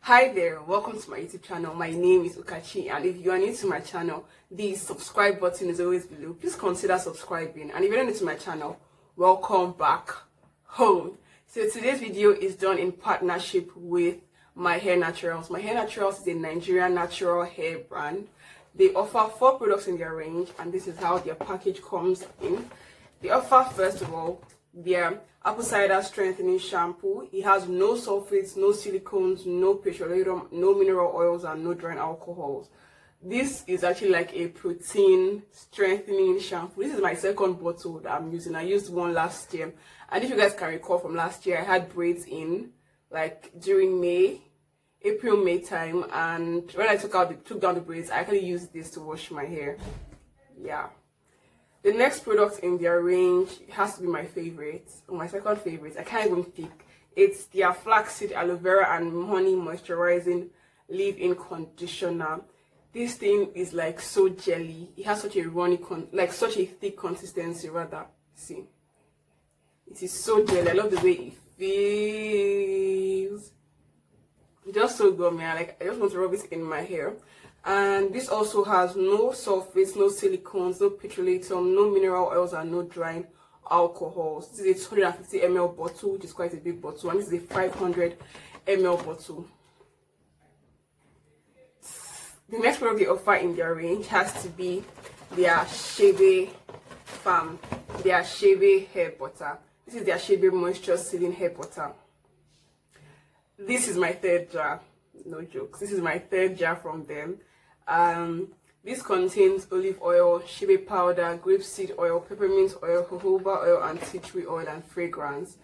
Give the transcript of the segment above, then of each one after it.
Hi there, welcome to my YouTube channel. My name is Ukachi, and if you are new to my channel, the subscribe button is always below. Please consider subscribing, and if you're new to my channel, welcome back home. So today's video is done in partnership with MYHAIRNATURALS. MYHAIRNATURALS is a Nigerian natural hair brand. They offer 4 products in their range, and this is how their package comes in. They offer, first of all, their apple cider strengthening shampoo. It has no sulfates, no silicones, no petroleum, no mineral oils, and no drying alcohols. This is actually like a protein strengthening shampoo. This is my second bottle that I'm using. I used one last year, and if you guys can recall from last year, I had braids in like during April-May time, and when I took down the braids, I actually used this to wash my hair. Yeah. The next product in their range has to be my favorite, or my second favorite. I can't even pick. It's their flaxseed, aloe vera, and honey moisturizing leave-in conditioner. This thing is like so jelly. It has such a runny, such a thick consistency. Rather, see, it is so jelly. I love the way it feels. It's just so good, man. Like, I just want to rub it in my hair. And this also has no sulfates, no silicones, no petroleum, no mineral oils, and no drying alcohols. This is a 250 ml bottle, which is quite a big bottle, and this is a 500 ml bottle. The next product they offer in their range has to be their Shebe Farm, their Shebe hair butter. This is their Shebe moisture sealing hair butter. This is my third jar. No jokes. This is my third jar from them. This contains olive oil, shebe powder, grapeseed oil, peppermint oil, jojoba oil, and tea tree oil, and fragrance.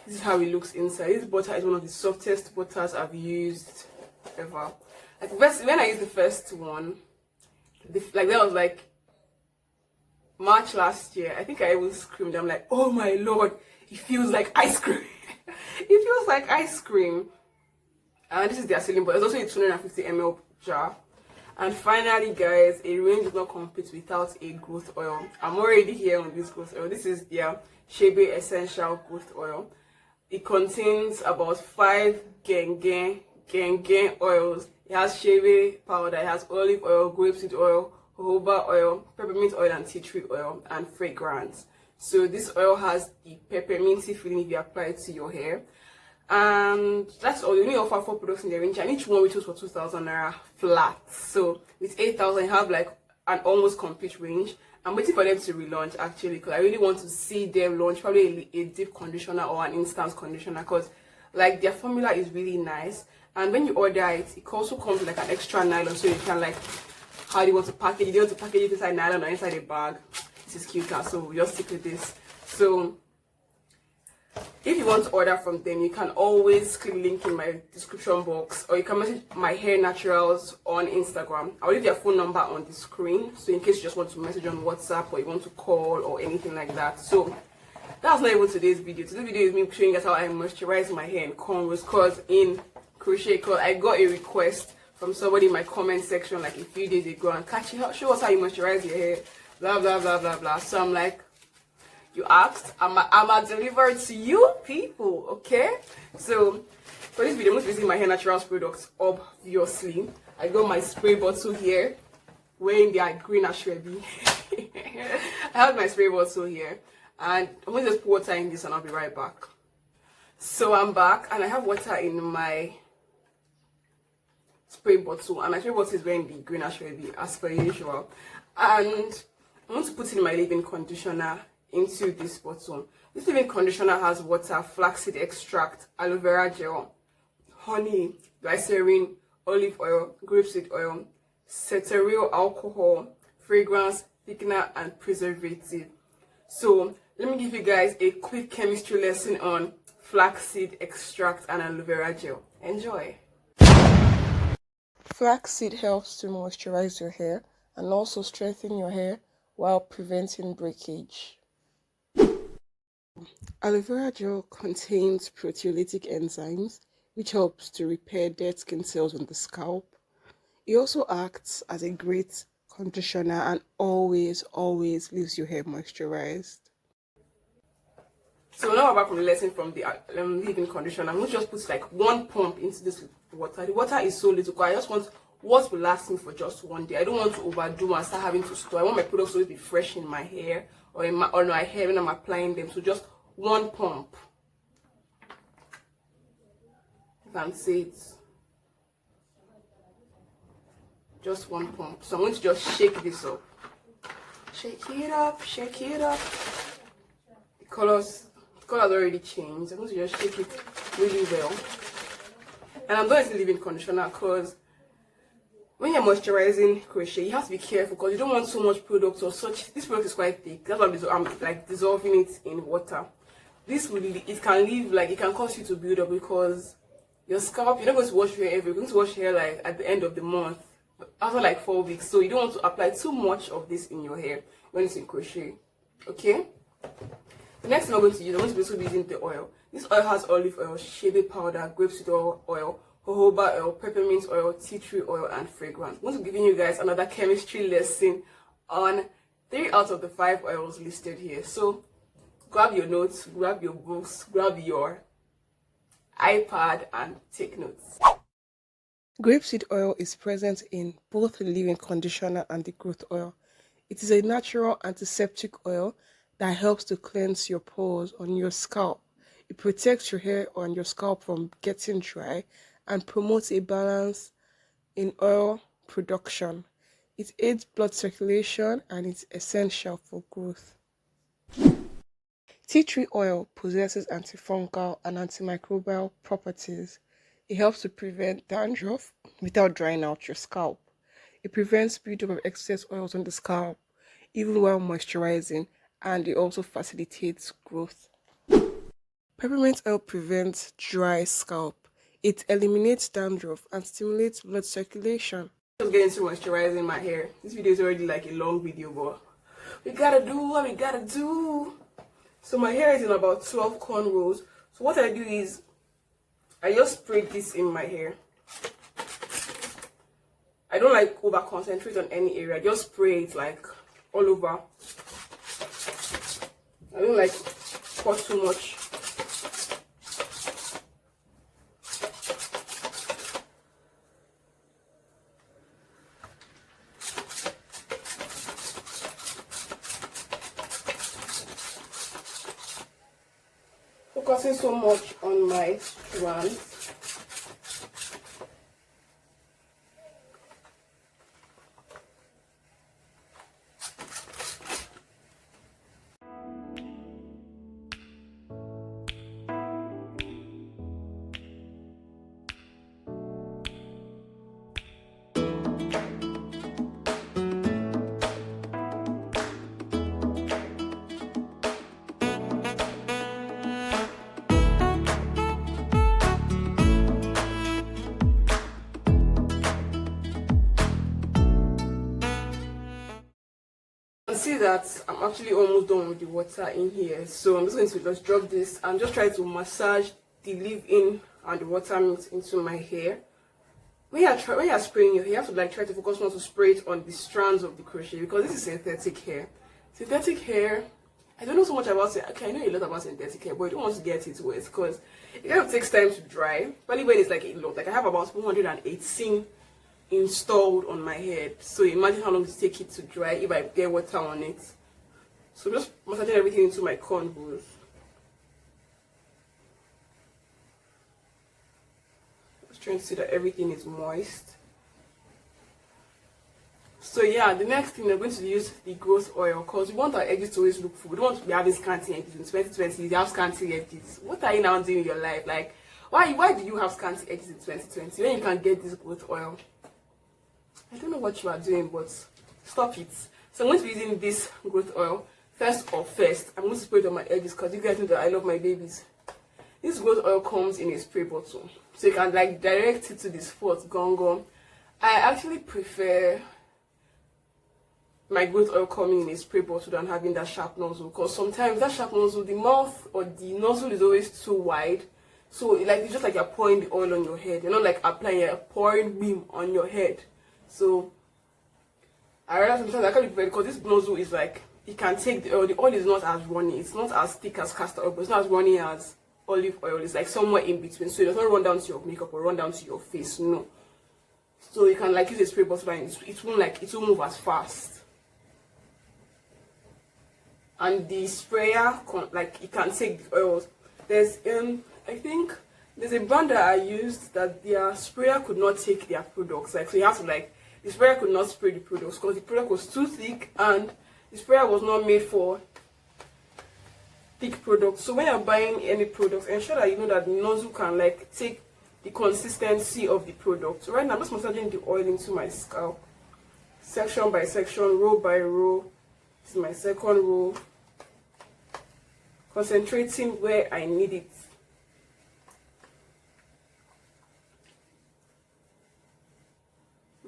This is how it looks inside. This butter is one of the softest butters I've used ever. Like when I used the first one, that was like March last year. I think I even screamed. I'm like, oh my lord, it feels like ice cream. It feels like ice cream. And this is their selling, but it's also a 250 ml jar. And finally, guys, a range does not complete without a growth oil. I'm already here on this growth oil. This is their Shebe Essential Growth Oil. It contains about 5 gengen oils. It has shebe powder, it has olive oil, grapeseed oil, jojoba oil, peppermint oil, and tea tree oil, and fragrance. So this oil has the pepperminty feeling if you apply it to your hair. And that's all. They only offer 4 products in their range, and each one retails for 2,000 naira flat. So with 8,000, you have like an almost complete range. I'm waiting for them to relaunch actually, because I really want to see them launch probably a deep conditioner or an instant conditioner, because like their formula is really nice. And when you order it, it also comes with like an extra nylon, so you can like, how do you want to package it? Do you want to package it inside nylon or inside a bag? This is cuter, so we just stick with this. So if you want to order from them, you can always click the link in my description box, or you can message MYHAIRNATURALS on Instagram. I'll leave their phone number on the screen, so in case you just want to message on WhatsApp or you want to call or anything like that. So that's not even today's video. Today's video is me showing you guys how I moisturize my hair in cornrows, because in Crochet Call, I got a request from somebody in my comment section like a few days ago, and Kachi, show us how you moisturize your hair, blah blah blah blah blah. So I'm like, you asked, I'ma deliver it to you people, okay? So for this video, I'm going to be using MYHAIRNATURALS products. Obviously, I got my spray bottle here, wearing their green ashwebi. I have my spray bottle here, and I'm going to just put water in this, and I'll be right back. So I'm back, and I have water in my spray bottle, and my spray bottle is wearing the green ashwebi as per usual. And I want to put in my leave-in conditioner into this bottle. This leave-in conditioner has water, flaxseed extract, aloe vera gel, honey, glycerin, olive oil, grapeseed oil, cetearyl alcohol, fragrance, thickener, and preservative. So let me give you guys a quick chemistry lesson on flaxseed extract and aloe vera gel. Enjoy. Flaxseed helps to moisturize your hair and also strengthen your hair while preventing breakage. Aloe vera gel contains proteolytic enzymes, which helps to repair dead skin cells on the scalp. It also acts as a great conditioner and always leaves your hair moisturized. So now we're back from the lesson from the leave-in conditioner. I'm going to just put like 1 pump into this water. The water is so little because I just want what will last me for just 1 day. I don't want to overdo and start having to store. I want my products to always be fresh in my hair or in my hair when I'm applying them. So just 1 pump. You can see it. Just 1 pump. So I'm going to just shake this up. Shake it up, shake it up. The colors already changed. I'm going to just shake it really well. And I'm going to leave in conditioner because when you're moisturizing crochet, you have to be careful because you don't want so much product or such. This product is quite thick. That's why I'm like dissolving it in water. This will it can leave like it can cause you to build up because your scalp, you're not going to wash your hair every. You're going to wash your hair like at the end of the month after like 4 weeks. So you don't want to apply too much of this in your hair when it's in crochet. Okay. The next thing I'm going to use, I'm going to be using the oil. This oil has olive oil, shea powder, grapeseed oil, jojoba oil, peppermint oil, tea tree oil, and fragrance. I'm going to be giving you guys another chemistry lesson on 3 out of the 5 oils listed here. So grab your notes, grab your books, grab your iPad, and take notes. Grapeseed oil is present in both the leave-in conditioner and the growth oil. It is a natural antiseptic oil that helps to cleanse your pores on your scalp. It protects your hair on your scalp from getting dry and promotes a balance in oil production. It aids blood circulation and is essential for growth. Tea tree oil possesses antifungal and antimicrobial properties. It helps to prevent dandruff without drying out your scalp. It prevents buildup of excess oils on the scalp, even while moisturizing, and it also facilitates growth. Peppermint oil prevents dry scalp. It eliminates dandruff and stimulates blood circulation. Just getting to moisturizing my hair. This video is already like a long video, but we gotta do what we gotta do. So my hair is in about 12 cornrows. So what I do is I just spray this in my hair. I don't like over concentrate on any area. I just spray it like all over. I don't like pour too much. Focusing so much on my strands. See that I'm actually almost done with the water in here, so I'm just going to just drop this and just try to massage the leave-in and the water mix into my hair. When you're spraying your hair, you have to like try to focus not to spray it on the strands of the crochet because this is synthetic hair. Synthetic hair, I don't know so much about it. Okay, I know a lot about synthetic hair, but you don't want to get it wet because it kind of takes time to dry. Probably when it's like a lot, like I have about 118 installed on my head, so imagine how long it takes it to dry if I get water on it. So just massaging everything into my cornrows. Just trying to see that everything is moist. So yeah, the next thing we're going to use the growth oil because we want our edges to always look full. We don't want to be having scanty edges. In 2020 you have scanty edges. What are you now doing in your life? Like why do you have scanty edges in 2020 when you can get this growth oil? I don't know what you are doing, but stop it. So I'm going to be using this growth oil. I'm going to spray it on my edges because you guys know that I love my babies. This growth oil comes in a spray bottle, so you can like direct it to the spot. Gong. I actually prefer my growth oil coming in a spray bottle than having that sharp nozzle because sometimes that sharp nozzle, the mouth or the nozzle is always too wide. So like it's just like you're pouring the oil on your head. You're not like applying, you're pouring beam on your head. So I realize sometimes I can't be prepared because this nozzle is like you can take the oil. The oil is not as runny, it's not as thick as castor oil, but it's not as runny as olive oil. It's like somewhere in between, so it does not run down to your makeup or run down to your face. No. So you can like use a spray bottle and it won't move as fast. And the sprayer, like, you can take the oils. There's I think there's a brand that I used that their sprayer could not take their products. Like, so you have to, like, the sprayer could not spray the products because the product was too thick and the sprayer was not made for thick products. So when you're buying any products, ensure that you know that the nozzle can like take the consistency of the product. So right now I'm just massaging the oil into my scalp, section by section, row by row. This is my second row, concentrating where I need it.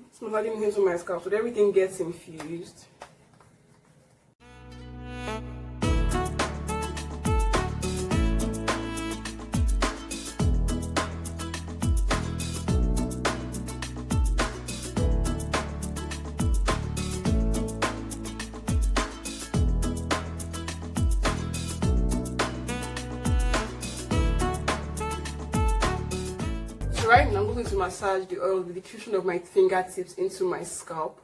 Just massaging into my scalp so that everything gets infused. So right now I'm going to massage the oil with the diffusion of my fingertips into my scalp.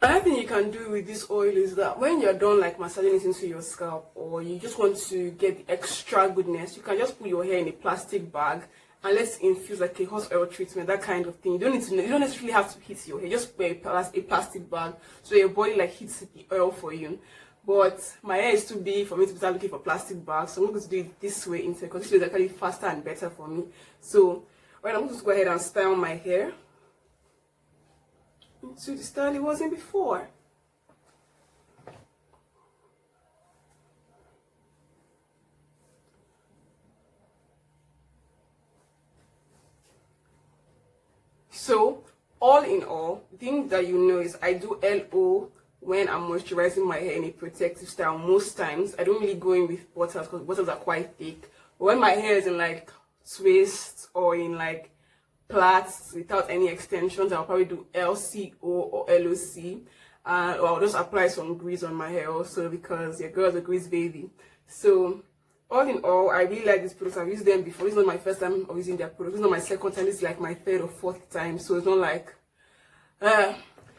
Another thing you can do with this oil is that when you're done like massaging it into your scalp, or you just want to get the extra goodness, you can just put your hair in a plastic bag and let's infuse like a hot oil treatment, that kind of thing. You don't necessarily have to heat your hair. Just wear a plastic bag so your body like heats the oil for you. But my hair is too big for me to start looking for plastic bags, so I'm going to do it this way instead because this way is actually faster and better for me. So right, I'm going to go ahead and style my hair into the style it was in before. So all in all, the thing that you know is I do LO when I'm moisturizing my hair in a protective style. Most times I don't really go in with butters because butters are quite thick. But when my hair is in like twists or in like plaits without any extensions, I'll probably do LCO or LOC, or I'll just apply some grease on my hair also because your girl's a grease baby. So all in all, I really like these products. I've used them before. This is not my first time of using their products. This is not my second time. This is like my third or fourth time. So it's not like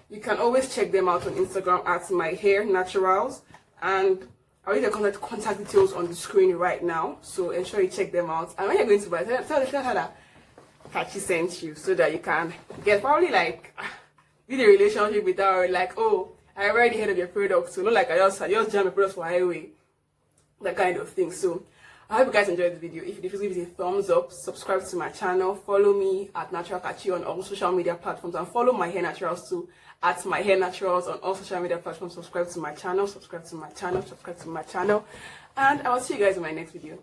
you can always check them out on Instagram at MYHAIRNATURALS, and I'll leave the contact details on the screen right now. So ensure you check them out. And when you're going to buy, tell her that Ukachi sent you so that you can get probably like be the relationship with her, like, oh, I already heard of your product, so not like I just jam your products for highway, that kind of thing. So I hope you guys enjoyed the video. If you did, please give it a thumbs up, subscribe to my channel, follow me at Natural Ukachi on all social media platforms, and follow My Hair Naturals too at My Hair Naturals on all social media platforms. Subscribe to my channel, subscribe to my channel, subscribe to my channel, and I will see you guys in my next video.